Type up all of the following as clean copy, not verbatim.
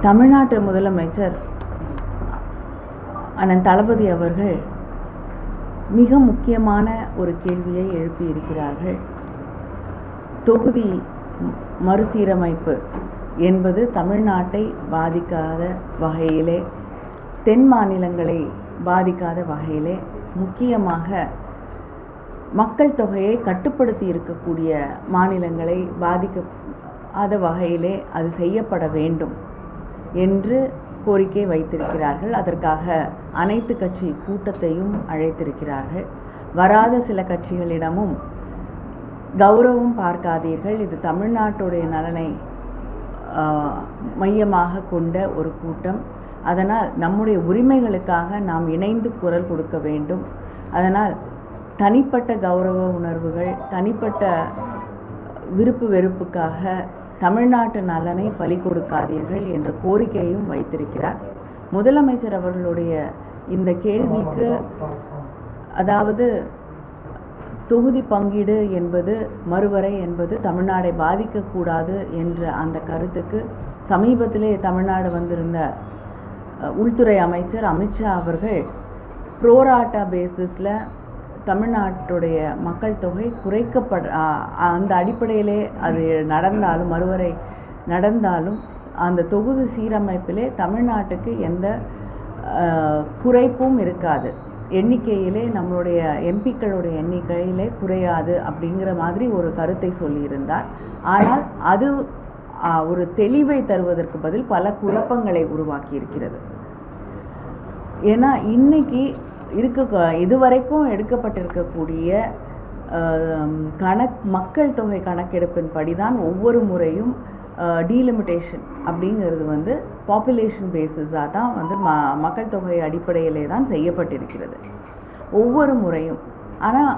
தமிழ்நாட்டு முதலமைச்சர் அண்ணன் தளபதி அவர்கள் மிக முக்கியமான ஒரு கேள்வியை எழுப்பியிருக்கிறார்கள். தொகுதி மறுசீரமைப்பு என்பது தமிழ்நாட்டை பாதிக்காத வகையிலே, தென் மாநிலங்களை பாதிக்காத வகையிலே, முக்கியமாக மக்கள் தொகையை கட்டுப்படுத்தி இருக்கக்கூடிய மாநிலங்களை பாதிக்காத வகையிலே அது செய்யப்பட வேண்டும் என்று கோரிக்கை வைத்திருக்கிறார்கள். அதற்காக அனைத்து கட்சி கூட்டத்தையும் அழைத்திருக்கிறார்கள். வராத சில கட்சிகளிடமும் கௌரவம் பார்க்காதீர்கள், இது தமிழ்நாட்டுடைய நலனை மையமாக கொண்ட ஒரு கூட்டம், அதனால் நம்முடைய உரிமைகளுக்காக நாம் இணைந்து குரல் கொடுக்க வேண்டும், அதனால் தனிப்பட்ட கௌரவ உணர்வுகள், தனிப்பட்ட விருப்பு வெறுப்புக்காக தமிழ்நாட்டு நலனை பலி கொடுக்காதீர்கள் என்ற கோரிக்கையும் வைத்திருக்கிறார். முதலமைச்சர் அவர்களுடைய இந்த கேள்விக்கு, அதாவது தொகுதி பங்கீடு என்பது, மறுவரை என்பது தமிழ்நாடை பாதிக்கக்கூடாது என்ற அந்த கருத்துக்கு சமீபத்திலே தமிழ்நாடு வந்திருந்த உள்துறை அமைச்சர் அமித்ஷா அவர்கள் ப்ரோராட்டா பேசிஸில் தமிழ்நாட்டுடைய மக்கள் தொகை அந்த அடிப்படையிலே அது நடந்தாலும், மறுவரை நடந்தாலும், அந்த தொகுதி சீரமைப்பிலே தமிழ்நாட்டுக்கு எந்த குறைப்பும் இருக்காது, எண்ணிக்கையிலே நம்மளுடைய எம்பிக்களுடைய எண்ணிக்கையிலே குறையாது அப்படிங்கிற மாதிரி ஒரு கருத்தை சொல்லியிருந்தார். ஆனால் அது ஒரு தெளிவை தருவதற்கு பதில் பல குழப்பங்களை உருவாக்கி இருக்கிறது. ஏன்னா இன்னைக்கு இதுவரைக்கும் எடுக்கப்பட்டிருக்கக்கூடிய மக்கள் தொகை கணக்கெடுப்பின்படி தான் ஒவ்வொரு முறையும் டீலிமிட்டேஷன் அப்படிங்கிறது பாப்புலேஷன் பேசிஸாக தான் மக்கள் தொகை அடிப்படையிலே தான் செய்யப்பட்டிருக்கிறது ஒவ்வொரு முறையும். ஆனால்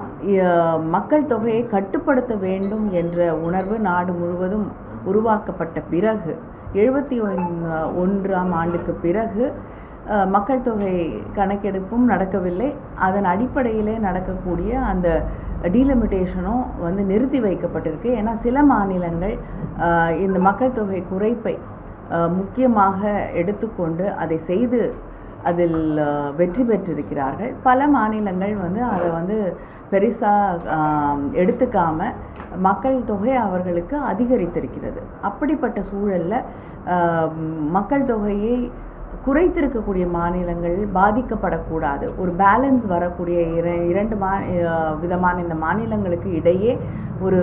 மக்கள் தொகையை கட்டுப்படுத்த வேண்டும் என்ற உணர்வு நாடு முழுவதும் உருவாக்கப்பட்ட பிறகு, 71ஆம் ஆண்டுக்கு பிறகு மக்கள் தொகை கணக்கெடுப்பும் நடக்கவில்லை. அதன் அடிப்படையிலே நடக்கக்கூடிய அந்த டீலிமிட்டேஷனும் நிறுத்தி வைக்கப்பட்டிருக்கு. ஏன்னா சில மாநிலங்கள் இந்த மக்கள் தொகை குறைப்பை முக்கியமாக எடுத்துக்கொண்டு அதை செய்து அதில் வெற்றி பெற்றிருக்கிறார்கள். பல மாநிலங்கள் அதை பெருசாக எடுத்துக்காமல் மக்கள் தொகை அவர்களுக்கு அதிகரித்திருக்கிறது. அப்படிப்பட்ட சூழலில் மக்கள் தொகையை குறைத்திருக்கக்கூடிய மாநிலங்கள் பாதிக்கப்படக்கூடாது, ஒரு பேலன்ஸ் வரக்கூடிய இரண்டு விதமான இந்த மாநிலங்களுக்கு இடையே ஒரு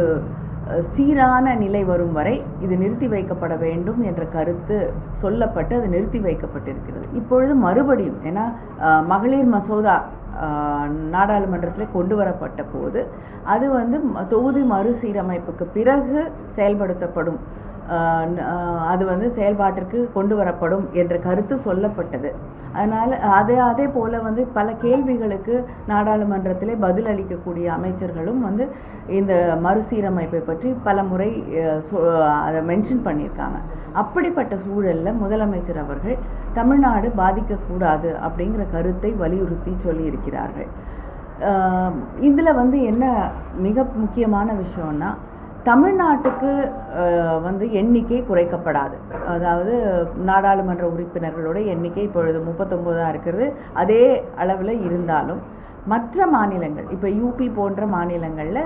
சீரான நிலை வரும் வரை இது நிறுத்தி வைக்கப்பட வேண்டும் என்ற கருத்து சொல்லப்பட்டு அது நிறுத்தி வைக்கப்பட்டிருக்கிறது. இப்பொழுது மறுபடியும், ஏன்னா மகளிர் மசோதா நாடாளுமன்றத்தில் கொண்டு வரப்பட்ட போது அது தொகுதி மறுசீரமைப்புக்கு பிறகு செயல்படுத்தப்படும், அது செயல்பாட்டிற்கு கொண்டு வரப்படும் என்ற கருத்து சொல்லப்பட்டது. அதனால் அதே போல் பல கேள்விகளுக்கு நாடாளுமன்றத்திலே பதில் அளிக்கக்கூடிய அமைச்சர்களும் இந்த மறுசீரமைப்பை பற்றி பல முறை அதை மென்ஷன் பண்ணியிருக்காங்க. அப்படிப்பட்ட சூழலில் முதலமைச்சர் அவர்கள் தமிழ்நாடு பாதிக்கக்கூடாது அப்படிங்கிற கருத்தை வலியுறுத்தி சொல்லியிருக்கிறார்கள். இதில் என்ன மிக முக்கியமான விஷயம்னா, தமிழ்நாட்டுக்கு எண்ணிக்கை குறைக்கப்படாது. அதாவது நாடாளுமன்ற உறுப்பினர்களோட எண்ணிக்கை இப்பொழுது 39 இருக்கிறது. அதே அளவில் இருந்தாலும் மற்ற மாநிலங்கள், இப்போ யூபி போன்ற மாநிலங்களில்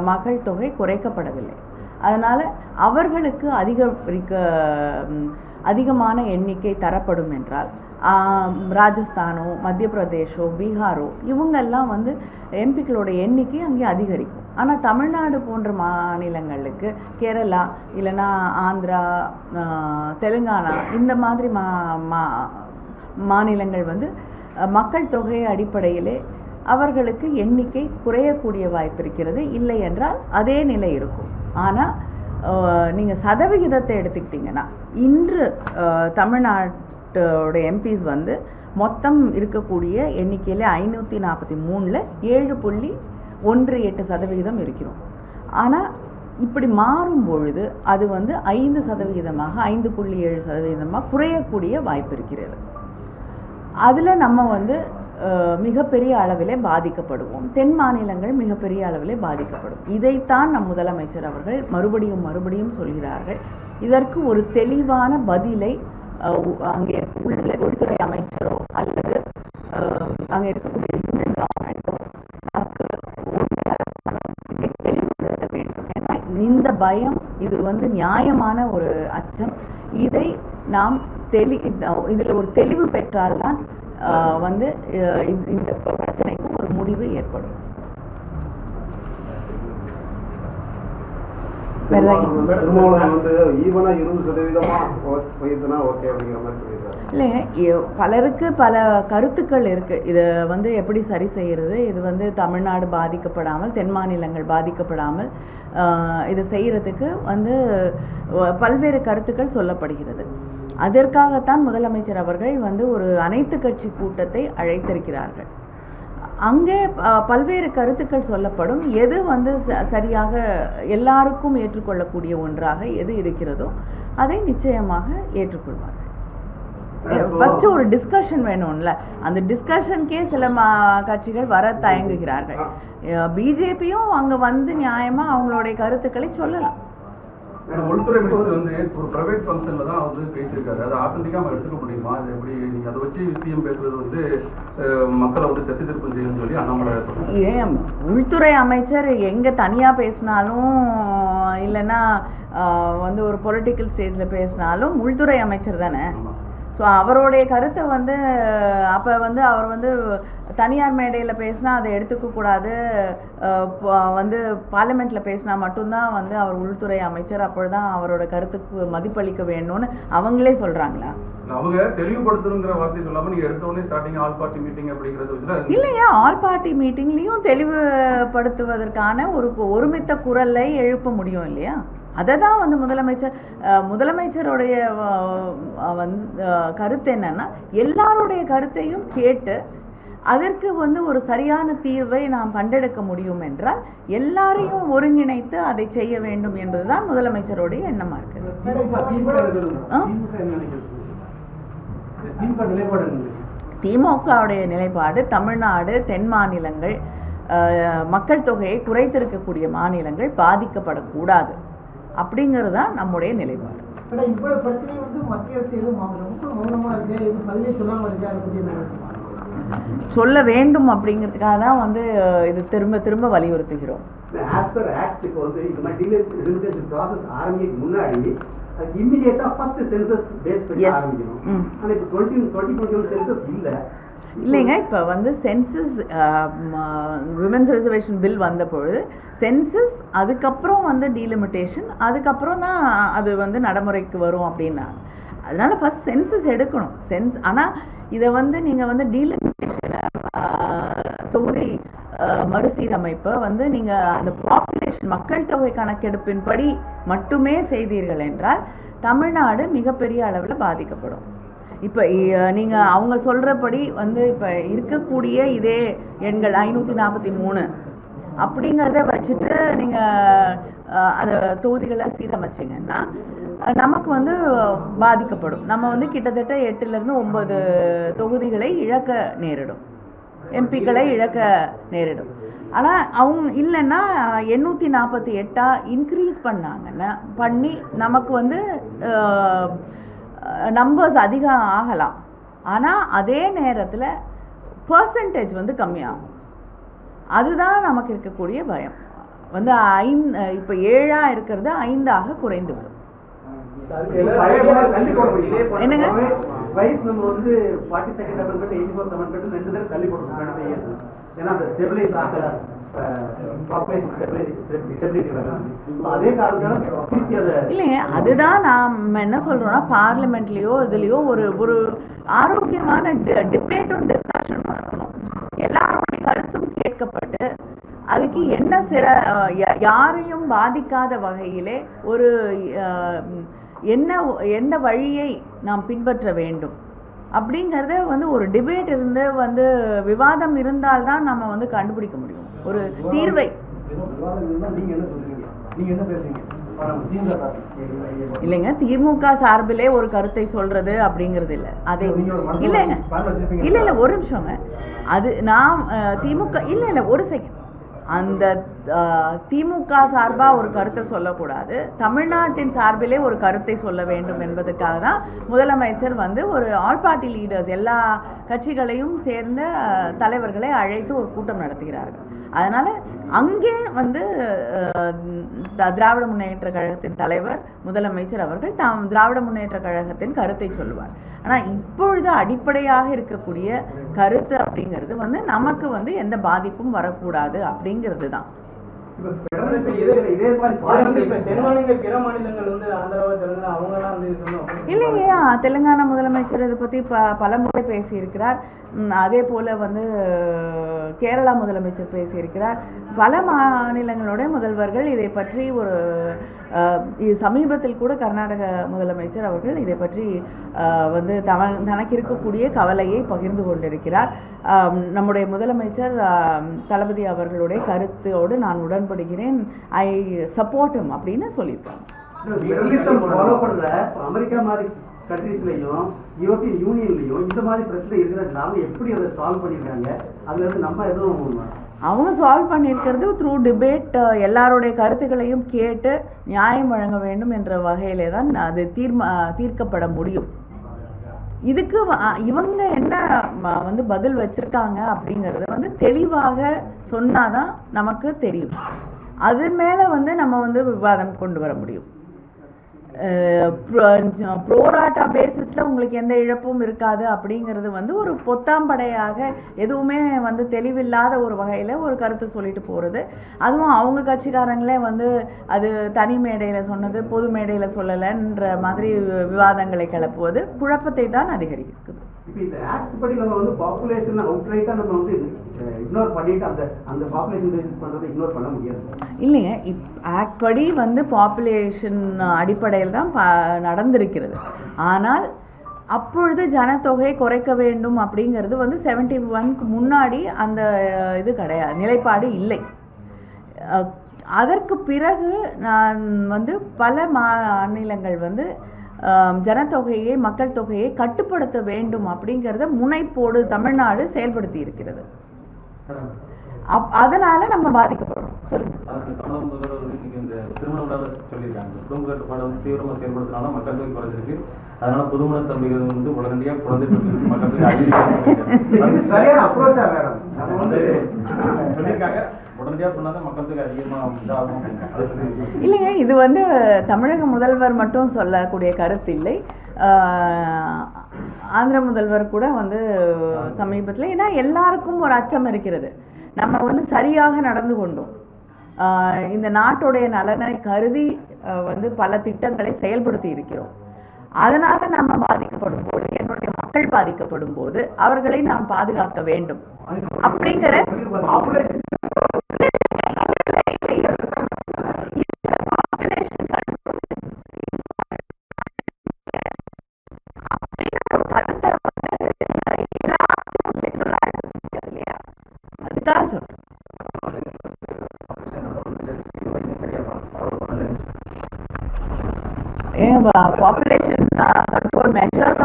மக்கள் தொகை குறைக்கப்படவில்லை. அதனால் அவர்களுக்கு அதிகமான எண்ணிக்கை தரப்படும் என்றால், ராஜஸ்தானோ, மத்திய பிரதேஷோ, பீகாரோ இவங்கெல்லாம் எம்பிக்களோட எண்ணிக்கை அங்கே அதிகரிக்கும். ஆனால் தமிழ்நாடு போன்ற மாநிலங்களுக்கு, கேரளா இல்லைன்னா ஆந்திரா, தெலுங்கானா இந்த மாதிரி மாநிலங்கள் மக்கள் தொகை அடிப்படையிலே அவர்களுக்கு எண்ணிக்கை குறையக்கூடிய வாய்ப்பு இருக்கிறது. இல்லை என்றால் அதே நிலை இருக்கும். ஆனால் நீங்கள் சதவிகிதத்தை எடுத்துக்கிட்டிங்கன்னா, இன்று தமிழ்நாட்டோட எம்பிஸ் மொத்தம் இருக்கக்கூடிய எண்ணிக்கையில் 543ல் 7.18% இருக்கிறோம். ஆனால் இப்படி மாறும் பொழுது அது 5%, 5.7% குறையக்கூடிய வாய்ப்பு இருக்கிறது. அதில் நம்ம மிகப்பெரிய அளவிலே பாதிக்கப்படுவோம். தென் மாநிலங்கள் மிகப்பெரிய அளவிலே பாதிக்கப்படும். இதைத்தான் நம் முதலமைச்சர் அவர்கள் மறுபடியும் சொல்கிறார்கள். இதற்கு ஒரு தெளிவான பதிலை அங்கே உள்துறை அமைச்சரோ அல்லது அங்கே இருக்கக்கூடிய யூனியன் கவர்மெண்ட்டோ நமக்கு இதை தெளிவுபடுத்த வேண்டும். ஏன்னா இந்த பயம் இது வந்து நியாயமான ஒரு அச்சம். இதை நாம் இதில் ஒரு தெளிவு பெற்றால்தான் வந்து இந்த பிரச்சனைக்கும் ஒரு முடிவு ஏற்படும். இல்லைங்க, பலருக்கு பல கருத்துக்கள் இருக்குது. இதை வந்து எப்படி சரி செய்கிறது, இது வந்து தமிழ்நாடு பாதிக்கப்படாமல், தென் மாநிலங்கள் பாதிக்கப்படாமல் இதை செய்கிறதுக்கு வந்து பல்வேறு கருத்துக்கள் சொல்லப்படுகிறது. அதற்காகத்தான் முதலமைச்சர் அவர்கள் வந்து ஒரு அனைத்து கட்சி கூட்டத்தை அழைத்திருக்கிறார்கள். அங்கே பல்வேறு கருத்துக்கள் சொல்லப்படும். எது வந்து சரியாக எல்லாருக்கும் ஏற்றுக்கொள்ளக்கூடிய ஒன்றாக எது இருக்கிறதோ அதை நிச்சயமாக ஏற்றுக்கொள்வார்கள். ஃபஸ்ட்டு ஒரு டிஸ்கஷன் வேணும்ல, அந்த டிஸ்கஷனுக்கே சில கட்சிகள் வர தயங்குகிறார்கள். பிஜேபியும் அங்கே வந்து நியாயமாக அவங்களுடைய கருத்துக்களை சொல்லலாம். உள்துறை மினிஸ்டர் வந்து ஒரு பிரைவேட் ஃபங்க்ஷன்ல தான் வந்து பேசியிருக்காரு. அதை ஆத்தென்டிக்காக நம்ம எடுத்துக்க முடியுமா? அது எப்படி நீங்கள் அதை வச்சு சிஎம் பேசுறது வந்து மக்களை வந்து திசை திருப்பம் செய்யணும்னு சொல்லி அண்ணாமலை ஏன் உள்துறை அமைச்சர் எங்கே தனியாக பேசினாலும் இல்லைன்னா வந்து ஒரு பொலிட்டிக்கல் ஸ்டேஜில் பேசினாலும் உள்துறை அமைச்சர் தானே. ஸோ அவருடைய கருத்தை வந்து அப்போ வந்து அவர் வந்து தனியார் மேடையில் பேசினா அதை எடுத்துக்கக்கூடாது, வந்து பார்லிமெண்ட்டில் பேசினா மட்டும்தான் வந்து அவர் உள்துறை அமைச்சர், அப்பொழுதுதான் அவரோட கருத்துக்கு மதிப்பளிக்க வேணும்னு அவங்களே சொல்கிறாங்களா? அவங்க தெளிவுபடுத்தணுங்கிற வார்த்தை சொல்லாமல் நீங்கள் எடுத்தோடனே ஸ்டார்டிங் ஆல் பார்ட்டி மீட்டிங் அப்படிங்கிறது இல்லையா? ஆல் பார்ட்டி மீட்டிங்லேயும் தெளிவுபடுத்துவதற்கான ஒரு ஒருமித்த குரலை எழுப்ப முடியும் இல்லையா? அதை தான் வந்து முதலமைச்சருடைய வந்து கருத்து என்னன்னா, எல்லாருடைய கருத்தையும் கேட்டு அதற்கு வந்து ஒரு சரியான தீர்வை நாம் கண்டெடுக்க முடியும் என்றால் எல்லாரையும் ஒருங்கிணைத்து அதை செய்ய வேண்டும் என்பதுதான் முதலமைச்சருடைய எண்ணமா இருக்கு. திமுகவுடைய நிலைப்பாடு தமிழ்நாடு, தென் மாநிலங்கள், மக்கள் தொகையை குறைத்திருக்கக்கூடிய மாநிலங்கள் பாதிக்கப்படக்கூடாது அப்படிங்கிறது தான் நம்முடைய நிலைப்பாடு. சொல்ல வேண்டும் அப்படிங்கிறதுக்காக தான் வந்து இது திரும்ப திரும்ப வலியுறுத்துகிறோம். இல்லைங்க, இப்போ வந்து சென்சஸ் விமென்ஸ் ரிசர்வேஷன் பில் வந்தபொழுது சென்சஸ், அதுக்கப்புறம் வந்து டீலிமிட்டேஷன், அதுக்கப்புறம் தான் அது வந்து நடைமுறைக்கு வரும் அப்படின்னா, அதனால ஃபர்ஸ்ட் சென்சஸ் எடுக்கணும். ஆனால் இதை வந்து நீங்கள் வந்து டீலிமிட்டேஷனை தொகுதி மறுசீரமைப்பை வந்து நீங்கள் அந்த பாப்புலேஷன் மக்கள் தொகை கணக்கெடுப்பின்படி மட்டுமே செய்தீர்கள் என்றால் தமிழ்நாடு மிகப்பெரிய அளவில் பாதிக்கப்படும். இப்போ நீங்கள் அவங்க சொல்கிறபடி வந்து இப்போ இருக்கக்கூடிய இதே எண்கள் 543 அப்படிங்கிறத வச்சுட்டு நீங்கள் அந்த தொகுதிகளை சீரமைச்சிங்கன்னா நமக்கு வந்து பாதிக்கப்படும். நம்ம வந்து கிட்டத்தட்ட 8லேருந்து 9 தொகுதிகளை இழக்க நேரிடும், எம்பிக்களை இழக்க நேரிடும். ஆனால் அவங்க இல்லைன்னா 848 இன்க்ரீஸ் பண்ணி நமக்கு வந்து நம்பர்ஸ் அதிகம் ஆகலாம். ஆனால் அதே நேரத்தில் பர்சன்டேஜ் வந்து கம்மியாகும். அதுதான் நமக்கு இருக்கக்கூடிய பயம். வந்து இப்போ 7 இருக்கிறது 5 குறைந்து விடும். என்னங்க வைஸ் நம்ம வந்து 42nd அமெண்ட்மென்ட் 84th அமெண்ட்மென்ட் ரெண்டு தடவை தள்ளி போட்டுருக்கோம். ஏன்னா அந்த ஸ்டெபிலைஸ் ஆகல, பாப்புலேஷன் ஸ்டெபிலிட்டி அதே காரணத்தால இல்லைங்க. அதுதான் நாம் என்ன சொல்கிறோன்னா, பார்லிமெண்ட்லேயோ இதுலேயோ ஒரு ஆரோக்கியமான டிபேட்டும் டிஸ்கஷன் பண்ணணும். எல்லாருடைய கருத்தும் கேட்கப்பட்டு அதுக்கு என்ன யாரையும் பாதிக்காத வகையிலே ஒரு எந்த வழியை நாம் பின்பற்ற வேண்டும் அப்படிங்கிறத வந்து ஒரு டிபேட் இருந்து வந்து விவாதம் இருந்தால்தான் நம்ம வந்து கண்டுபிடிக்க முடியும் ஒரு தீர்வை. இல்லைங்க, திமுக சார்பிலே ஒரு கருத்தை சொல்றது அப்படிங்கிறது இல்லை. அதை இல்லைங்க, இல்லை ஒரு நிமிஷங்க. அது நாம் திமுக இல்லை ஒரு செகண்ட், அந்த திமுக சார்பாக ஒரு கருத்தை சொல்லக்கூடாது, தமிழ்நாட்டின் சார்பிலே ஒரு கருத்தை சொல்ல வேண்டும் என்பதற்காக தான் முதலமைச்சர் வந்து ஒரு ஆல் பார்ட்டி லீடர்ஸ் எல்லா கட்சிகளையும் சேர்ந்த தலைவர்களை அழைத்து ஒரு கூட்டம் நடத்துகிறார்கள். அதனால் அங்கே வந்து திராவிட முன்னேற்ற கழகத்தின் தலைவர் முதலமைச்சர் அவர்கள் திராவிட முன்னேற்ற கழகத்தின் கருத்தை சொல்லுவார். ஆனால் இப்பொழுது அடிப்படையாக இருக்கக்கூடிய கருத்து அப்படிங்கிறது வந்து நமக்கு வந்து எந்த பாதிப்பும் வரக்கூடாது அப்படிங்கிறது தான். இல்லைங்க, தெலுங்கானா முதலமைச்சர் இதை பற்றி பல முறை பேசியிருக்கிறார். அதே போல் வந்து கேரளா முதலமைச்சர் பேசியிருக்கிறார். பல மாநிலங்களோட முதல்வர்கள் இதை பற்றி ஒரு சமீபத்தில் கூட கர்நாடக முதலமைச்சர் அவர்கள் இதை பற்றி வந்து தனக்கு இருக்கக்கூடிய கவலையை பகிர்ந்து கொண்டிருக்கிறார். நம்முடைய முதலமைச்சர் தளபதி அவர்களுடைய கருத்தோடு நான் உடன்படுகிறேன், ஐ சப்போர்ட் ஹிம் அப்படின்னு சொல்லியிருக்காங்க. அமெரிக்கா மாதிரி கண்ட்ரீஸ்லையும் யூரோப்பியன் யூனியன்லையும் இந்த மாதிரி பிரச்சனை இருக்கிறது அவங்க எப்படி அதை சால்வ் பண்ணியிருக்காங்க, அதுல இருந்து நம்ம எதுவும் அவங்க சால்வ் பண்ணியிருக்கிறது த்ரூ டிபேட், எல்லாருடைய கருத்துக்களையும் கேட்டு நியாயம் வழங்க வேண்டும் என்ற வகையிலே தான் அது தீர்க்கப்பட முடியும். இதுக்கு இவங்க என்ன வந்து பதில் வச்சுருக்காங்க அப்படிங்கிறத வந்து தெளிவாக சொன்னாதான் நமக்கு தெரியும். அதன் மேலே வந்து நம்ம வந்து விவாதம் கொண்டு வர முடியும். ப்ரோராட்டா பேசிஸில் உங்களுக்கு எந்த இழப்பும் இருக்காது அப்படிங்கிறது வந்து ஒரு பொத்தாம்படையாக எதுவுமே வந்து தெளிவில்லாத ஒரு வகையில் ஒரு கருத்து சொல்லிட்டு போகிறது. அதுவும் அவங்க கட்சிக்காரங்களே வந்து அது தனி மேடையில் சொன்னது பொது மேடையில் சொல்லலைன்ற மாதிரி விவாதங்களை கிளப்புவது குழப்பத்தை தான் அதிகரிக்குது. இப்போ இந்த ஆக்ட் படி நம்ம வந்து பாப்புலேஷன் அவுட்ரைட்டாக நம்ம வந்து இக்னோர் பண்ணிட்டு அந்த பாப்புலேஷன் பேசிஸ் பண்ணுறதை இக்னோர் பண்ண முடியாது இல்லைங்க. ஆக்ட் படி வந்து பாப்புலேஷன் அடிப்படையில் தான் நடந்திருக்கிறது. ஆனால் அப்பொழுது ஜனத்தொகை குறைக்க வேண்டும் அப்படிங்கிறது வந்து 71க்கு முன்னாடி அந்த இது கிடையாது, நிலைப்பாடு இல்லை. அதற்கு பிறகு நான் வந்து பல மாநிலங்கள் வந்து ஜனத்தொகையை மக்கள் தொகையை கட்டுப்படுத்த வேண்டும் அப்படிங்கிறத முனைப்போடு தமிழ்நாடு செயல்படுத்தி இருக்கிறது. அதனால நம்ம பாதிக்கப்படுறோம். சொல்லுங்க. அதனால புதுமண தம்பிகள் வந்து உடனடியாக குழந்தை மக்களுக்கு சரியான அப்ரோச்சா மேடம் சொல்லியிருக்காங்க. உடனடியாக சொன்னாதான் மக்களுக்கு அதிகமாக இதாகும். இல்லைங்க, இது வந்து தமிழக முதல்வர் மட்டும் சொல்லக்கூடிய கருத்து இல்லை. ஆந்திர முதல்வர் கூட வந்து சமீபத்தில், ஏன்னா எல்லாருக்கும் ஒரு அச்சம் இருக்கிறது, நம்ம வந்து சரியாக நடந்து கொண்டோம், இந்த நாட்டுடைய நலனை கருதி வந்து பல திட்டங்களை செயல்படுத்தி இருக்கிறோம். அதனால் நம்ம பாதிக்கப்படும் போது, என்னுடைய மக்கள் பாதிக்கப்படும் போது அவர்களை நாம் பாதுகாக்க வேண்டும் அப்படிங்கிற பாப்புலேஷன் கண்ட்ரோல் மெஷர்ஸ்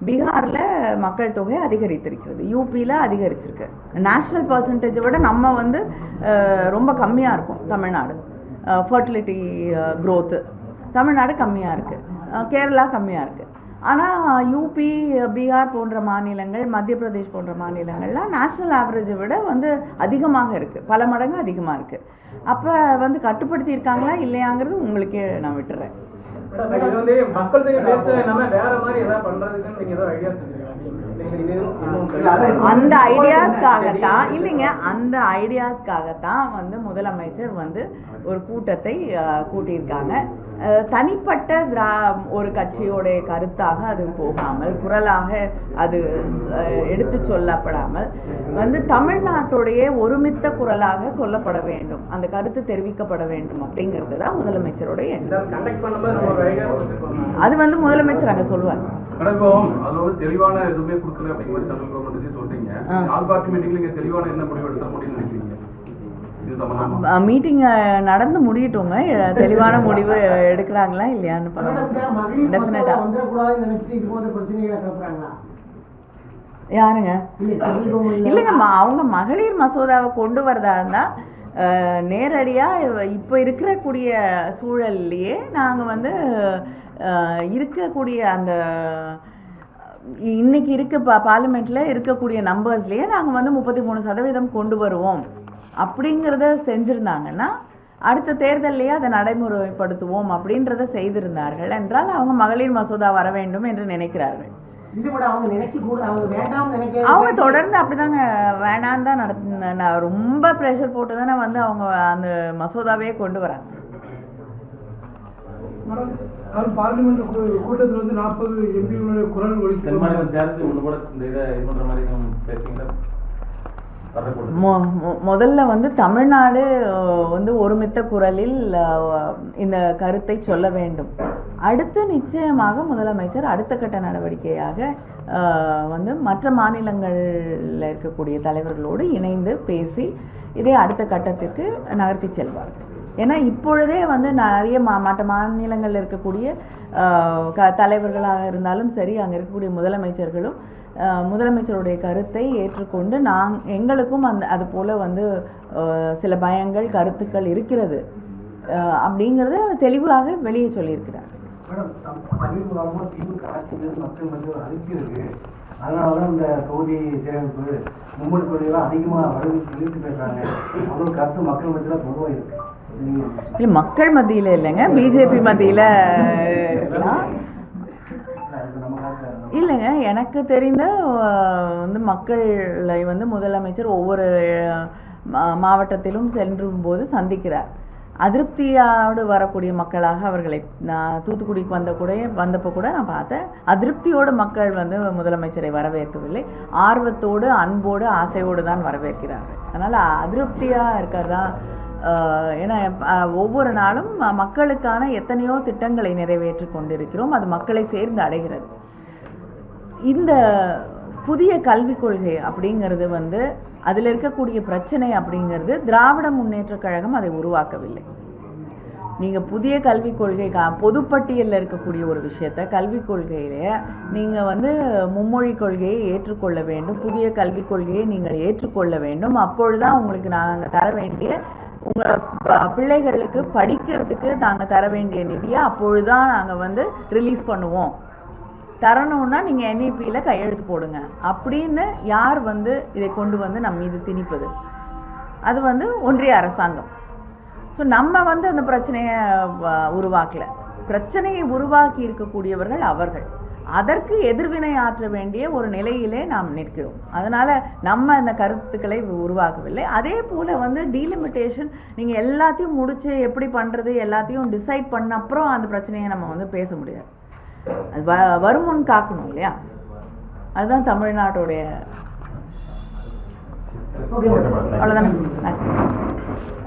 பீகாரில் மக்கள் தொகை அதிகரித்திருக்கிறது, யூபியில் அதிகரிச்சிருக்கு. நேஷ்னல் பர்சன்டேஜை விட நம்ம வந்து ரொம்ப கம்மியாக இருக்கும். தமிழ்நாடு ஃபர்டிலிட்டி க்ரோத்து தமிழ்நாடு கம்மியாக இருக்குது, கேரளா கம்மியாக இருக்குது. ஆனால் யூபி, பீகார் போன்ற மாநிலங்கள், மத்திய பிரதேஷ் போன்ற மாநிலங்கள்லாம் நேஷ்னல் ஆவரேஜை விட வந்து அதிகமாக இருக்குது, பல மடங்கு அதிகமாக இருக்குது. அப்போ வந்து கட்டுப்படுத்தியிருக்காங்களா இல்லையாங்கிறது உங்களுக்கே நான் விட்டுறேன். அந்த ஐடியாஸ்க்காகத்தான் இல்லைங்க, அந்த ஐடியாஸ்க்காகத்தான் வந்து முதலமைச்சர் வந்து ஒரு கூட்டத்தை கூட்டியிருக்காங்க. தனிப்பட்ட ஒரு கட்சியோடைய கருத்தாக அது போகாமல், குரலாக அது எடுத்து சொல்லப்படாமல் வந்து தமிழ்நாட்டுடைய ஒருமித்த குரலாக சொல்லப்பட வேண்டும், அந்த கருத்து தெரிவிக்கப்பட வேண்டும் அப்படிங்கிறது தான் முதலமைச்சருடைய எண்ணம். அது வந்து முதலமைச்சர் அங்கே சொல்லுவார். தெளிவான எதுவுமே கொடுக்கல அப்படிங்கிற மாதிரி சென்ட்ரல் கவர்மெண்ட் சொல்றீங்க. ஆல் பார்ட்டி மீட்டிங்ல இங்க தெளிவான என்ன முடிவு எடுக்க முடியும்னு நினைக்கிறீங்க? மீட்டிங் நடந்து முடியட்டோங்க, தெளிவான முடிவு எடுக்கிறாங்களா இல்லையான்னு பார்க்கலாம். யாருங்க? இல்லை சென்ட்ரல் கவர்மெண்ட் இல்லைங்க, அவங்க மகளிர் மசோதாவை கொண்டு வரதா இருந்தால் நேரடியாக இப்போ இருக்கக்கூடிய சூழல்லையே நாங்கள் வந்து இருக்கக்கூடிய அந்த இன்னைக்கு இருக்க பார்லிமெண்ட்டில் இருக்கக்கூடிய நம்பர்ஸ்லேயே நாங்கள் வந்து 33% கொண்டு வருவோம் அப்படிங்கிறத செஞ்சுருந்தாங்கன்னா அடுத்த தேர்தல்லையே அதை நடைமுறைப்படுத்துவோம் அப்படின்றத செய்திருந்தார்கள் என்றால் அவங்க மகளிர் மசோதா வர வேண்டும் என்று நினைக்கிறார்கள். அவங்க தொடர்ந்து அப்படிதாங்க வேணான்னு தான் ரொம்ப ப்ரெஷர் போட்டு தானே வந்து அவங்க அந்த மசோதாவே கொண்டு வராங்க. பார்லிமெண்ட் கூட்டத்தில் வந்து 40 எம்பிகளுடைய குரல் முதல்ல வந்து தமிழ்நாடு வந்து ஒருமித்த குரலில் இந்த கருத்தை சொல்ல வேண்டும். அடுத்து நிச்சயமாக முதலமைச்சர் அடுத்த கட்ட நடவடிக்கையாக வந்து மற்ற மாநிலங்களில் இருக்கக்கூடிய தலைவர்களோடு இணைந்து பேசி இதை அடுத்த கட்டத்திற்கு நகர்த்தி செல்வார்கள். ஏன்னா இப்பொழுதே வந்து நிறைய மற்ற மாநிலங்களில் இருக்கக்கூடிய தலைவர்களாக இருந்தாலும் சரி, அங்கே இருக்கக்கூடிய முதலமைச்சர்களும் முதலமைச்சருடைய கருத்தை ஏற்றுக்கொண்டு எங்களுக்கும் அது போல் வந்து சில பயங்கள் கருத்துக்கள் இருக்கிறது அப்படிங்கிறத தெளிவாக வெளியே சொல்லியிருக்கிறார். மேடம், சமீப காலமாக திமுக ஆட்சியில் மக்கள் மத்தியில் அறிவிக்கிறது, அதனால தான் இந்த தொகுதி சீரமைப்பு மும்மொழி கொள்கையெல்லாம் அதிகமாக இழுத்து பேசுகிறாங்க. அவங்களுக்கு கருத்து மக்கள் மத்தியில் பொதுவாக இருக்குது. இல்லை, மக்கள் மத்தியில் இல்லைங்க, பிஜேபி மத்தியில் இருக்கலாம். இல்லைங்க, எனக்கு தெரிந்த வந்து மக்களை வந்து முதலமைச்சர் ஒவ்வொரு மாவட்டத்திலும் சென்றும் போது சந்திக்கிறார். அதிருப்தியோடு வரக்கூடிய மக்களாக அவர்களை நான் தூத்துக்குடிக்கு வந்தப்போ கூட நான் பார்த்தேன். அதிருப்தியோடு மக்கள் வந்து முதலமைச்சரை வரவேற்கவில்லை, ஆர்வத்தோடு அன்போடு ஆசையோடு தான் வரவேற்கிறார்கள். அதனால் அதிருப்தியாக இருக்கிறதா, ஏன்னா ஒவ்வொரு நாளும் மக்களுக்கான எத்தனையோ திட்டங்களை நிறைவேற்றி கொண்டிருக்கிறோம், அது மக்களை சேர்ந்து அடைகிறது. இந்த புதிய கல்விக் கொள்கை அப்படிங்கிறது வந்து அதில் இருக்கக்கூடிய பிரச்சனை அப்படிங்கிறது திராவிட முன்னேற்றக் கழகம் அதை உருவாக்கவில்லை. நீங்கள் புதிய கல்விக் கொள்கை பொதுப்பட்டியலில் இருக்கக்கூடிய ஒரு விஷயத்தை கல்விக் கொள்கையிலே நீங்கள் வந்து மும்மொழி கொள்கையை ஏற்றுக்கொள்ள வேண்டும், புதிய கல்விக் கொள்கையை நீங்கள் ஏற்றுக்கொள்ள வேண்டும். அப்பொழுதுதான் உங்களுக்கு நாங்கள் தர வேண்டிய உங்கள் பிள்ளைகளுக்கு படிக்கிறதுக்கு நாங்கள் தர வேண்டிய நிதியை அப்பொழுதுதான் நாங்கள் வந்து ரிலீஸ் பண்ணுவோம். தரணுன்னா நீங்கள் NEPயில் கையெழுத்து போடுங்க அப்படின்னு யார் வந்து இதை கொண்டு வந்து நம்ம மீது திணிப்பது? அது வந்து ஒன்றிய அரசாங்கம். ஸோ நம்ம வந்து அந்த பிரச்சனையை உருவாக்கலை, பிரச்சனையை உருவாக்கி இருக்கக்கூடியவர்கள் அவர்கள். அதற்கு எதிர்வினை ஆற்ற வேண்டிய ஒரு நிலையிலே நாம் நிற்கிறோம். அதனால் நம்ம இந்த கருத்துக்களை உருவாக்கவில்லை. அதே போல் வந்து டீலிமிட்டேஷன் நீங்கள் எல்லாத்தையும் முடித்து எப்படி பண்ணுறது எல்லாத்தையும் டிசைட் பண்ண அப்புறம் அந்த பிரச்சனையை நம்ம வந்து பேச முடியாது. அது வருமுன் காக்கணும் இல்லையா? அதுதான் தமிழ்நாட்டுடைய. அவ்வளோதானே.